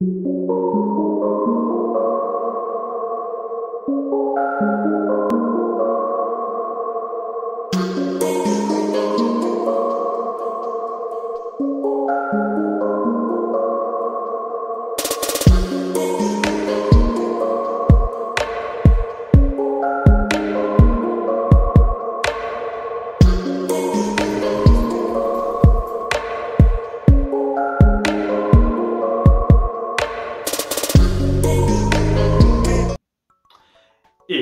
Et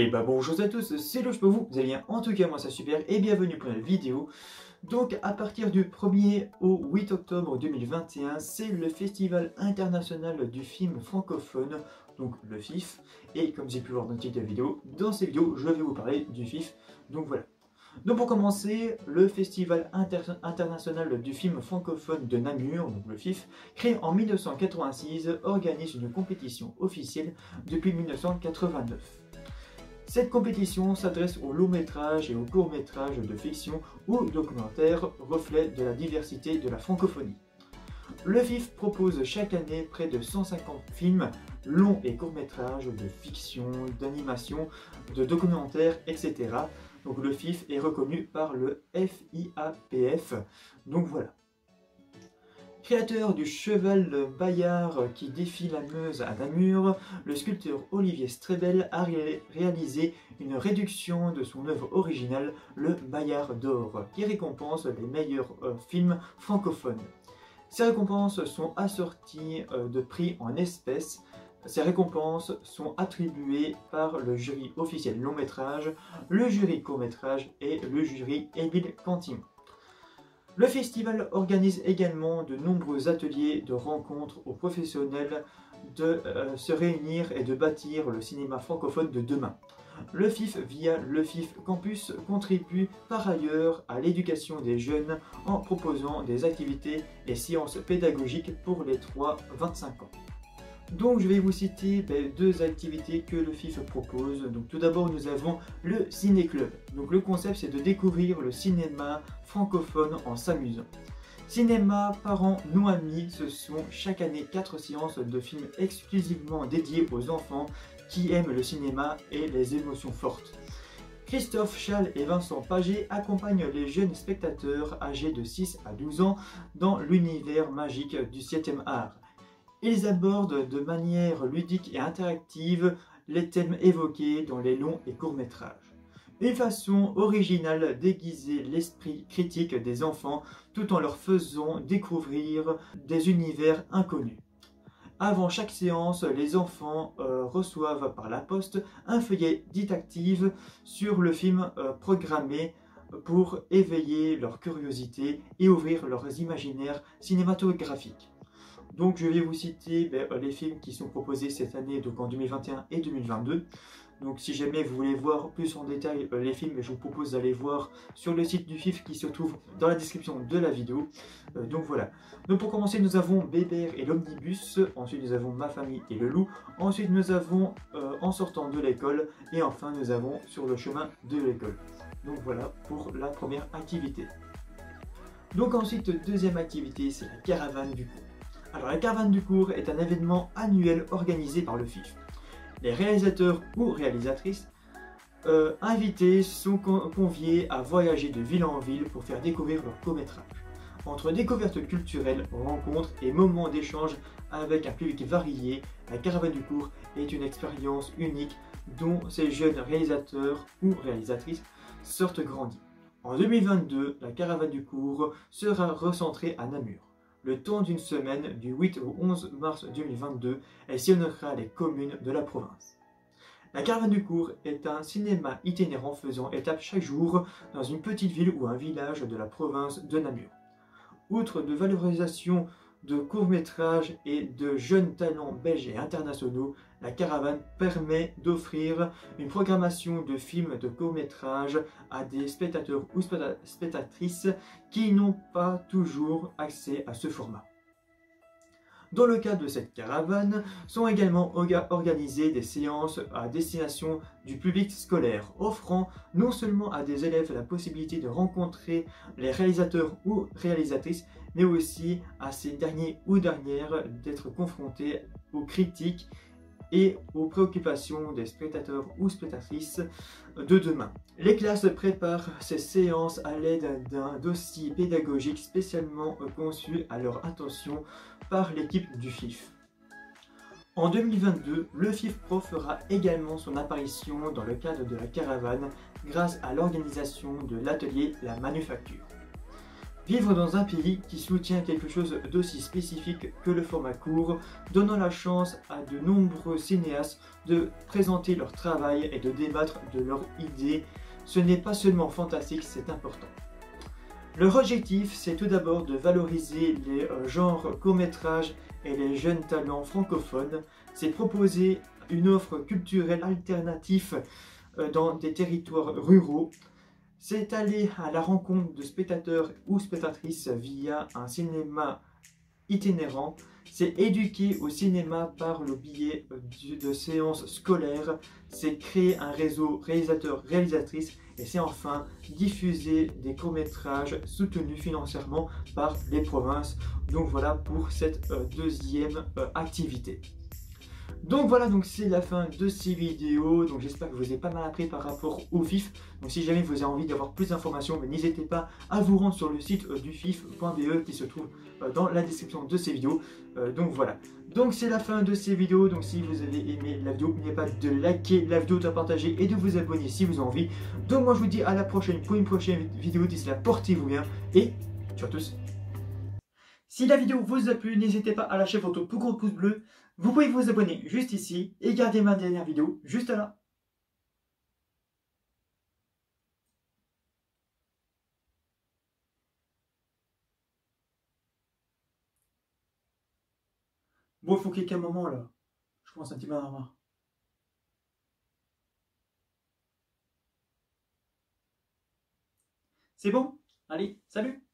bah bonjour à tous, c'est Loche pour vous, allez bien, en tout cas moi ça super et bienvenue pour une vidéo. Donc à partir du 1er au 8 octobre 2021, c'est le Festival international du film francophone, donc le FIF. Et comme j'ai pu voir dans le titre de la vidéo, dans cette vidéo je vais vous parler du FIF, donc voilà. Donc pour commencer, le Festival international du film francophone de Namur, donc le FIF, créé en 1986, organise une compétition officielle depuis 1989. Cette compétition s'adresse aux longs métrages et aux courts métrages de fiction ou documentaires, reflet de la diversité de la francophonie. Le FIF propose chaque année près de 150 films, longs et courts métrages de fiction, d'animation, de documentaires, etc. Donc le FIF est reconnu par le FIAPF, donc voilà. Créateur du cheval Bayard qui défie la Meuse à Namur, le sculpteur Olivier Strebel a réalisé une réduction de son œuvre originale, le Bayard d'or, qui récompense les meilleurs films francophones. Ces récompenses sont assorties de prix en espèces. Ces récompenses sont attribuées par le jury officiel long métrage, le jury court métrage et le jury Émile Cantillon. Le festival organise également de nombreux ateliers de rencontres aux professionnels de se réunir et de bâtir le cinéma francophone de demain. Le FIF, via le FIF Campus, contribue par ailleurs à l'éducation des jeunes en proposant des activités et séances pédagogiques pour les 3-25 ans. Donc je vais vous citer deux activités que le FIF propose. Donc tout d'abord nous avons le Ciné-Club. Donc le concept c'est de découvrir le cinéma francophone en s'amusant. Cinéma, parents, nous amis, ce sont chaque année 4 séances de films exclusivement dédiés aux enfants qui aiment le cinéma et les émotions fortes. Christophe Schall et Vincent Paget accompagnent les jeunes spectateurs âgés de 6 à 12 ans dans l'univers magique du 7e art. Ils abordent de manière ludique et interactive les thèmes évoqués dans les longs et courts métrages. Une façon originale d'aiguiser l'esprit critique des enfants tout en leur faisant découvrir des univers inconnus. Avant chaque séance, les enfants reçoivent par la poste un feuillet didactique sur le film programmé pour éveiller leur curiosité et ouvrir leurs imaginaires cinématographiques. Donc je vais vous citer les films qui sont proposés cette année, donc en 2021 et 2022. Donc si jamais vous voulez voir plus en détail les films, je vous propose d'aller voir sur le site du FIF qui se trouve dans la description de la vidéo. Donc voilà. Donc pour commencer nous avons Bébert et l'Omnibus, ensuite nous avons Ma famille et le loup, ensuite nous avons En sortant de l'école et enfin nous avons Sur le chemin de l'école. Donc voilà pour la première activité. Donc ensuite deuxième activité c'est la caravane du cours. Alors la caravane du cours est un événement annuel organisé par le FIF. Les réalisateurs ou réalisatrices invités sont conviés à voyager de ville en ville pour faire découvrir leur court-métrage. Entre découvertes culturelles, rencontres et moments d'échange avec un public varié, la caravane du cours est une expérience unique dont ces jeunes réalisateurs ou réalisatrices sortent grandis. En 2022, la caravane du cours sera recentrée à Namur. Le temps d'une semaine, du 8 au 11 mars 2022, elle sillonnera les communes de la province. La caravane du cours est un cinéma itinérant faisant étape chaque jour dans une petite ville ou un village de la province de Namur. Outre de valorisation de courts-métrages et de jeunes talents belges et internationaux, la caravane permet d'offrir une programmation de films de courts-métrages à des spectateurs ou spectatrices qui n'ont pas toujours accès à ce format. Dans le cadre de cette caravane, sont également organisées des séances à destination du public scolaire, offrant non seulement à des élèves la possibilité de rencontrer les réalisateurs ou réalisatrices, mais aussi à ces derniers ou dernières d'être confrontés aux critiques et aux préoccupations des spectateurs ou spectatrices de demain. Les classes préparent ces séances à l'aide d'un dossier pédagogique spécialement conçu à leur attention par l'équipe du FIF. En 2022, le FIF-Pro fera également son apparition dans le cadre de la caravane grâce à l'organisation de l'atelier La Manufacture. Vivre dans un pays qui soutient quelque chose d'aussi spécifique que le format court, donnant la chance à de nombreux cinéastes de présenter leur travail et de débattre de leurs idées, ce n'est pas seulement fantastique, c'est important. Leur objectif, c'est tout d'abord de valoriser les genres courts-métrages et les jeunes talents francophones, c'est proposer une offre culturelle alternative dans des territoires ruraux, c'est aller à la rencontre de spectateurs ou spectatrices via un cinéma itinérant, c'est éduquer au cinéma par le biais de séances scolaires, c'est créer un réseau réalisateur-réalisatrice et c'est enfin diffuser des courts-métrages soutenus financièrement par les provinces. Donc voilà pour cette deuxième activité. Donc voilà, donc c'est la fin de ces vidéos. Donc j'espère que vous avez pas mal appris par rapport au FIF. Donc si jamais vous avez envie d'avoir plus d'informations, n'hésitez pas à vous rendre sur le site du FIF.be qui se trouve dans la description de ces vidéos. Donc voilà. Donc c'est la fin de ces vidéos. Donc si vous avez aimé la vidéo, n'oubliez pas de liker la vidéo, de partager et de vous abonner si vous avez envie. Donc moi je vous dis à la prochaine pour une prochaine vidéo. D'ici là, portez-vous bien et ciao à tous. Si la vidéo vous a plu, n'hésitez pas à lâcher votre plus gros pouce bleu. Vous pouvez vous abonner juste ici et garder ma dernière vidéo juste là. Bon, il faut cliquer un moment là. Je commence un petit peu à en avoir marre. C'est bon? Allez, salut!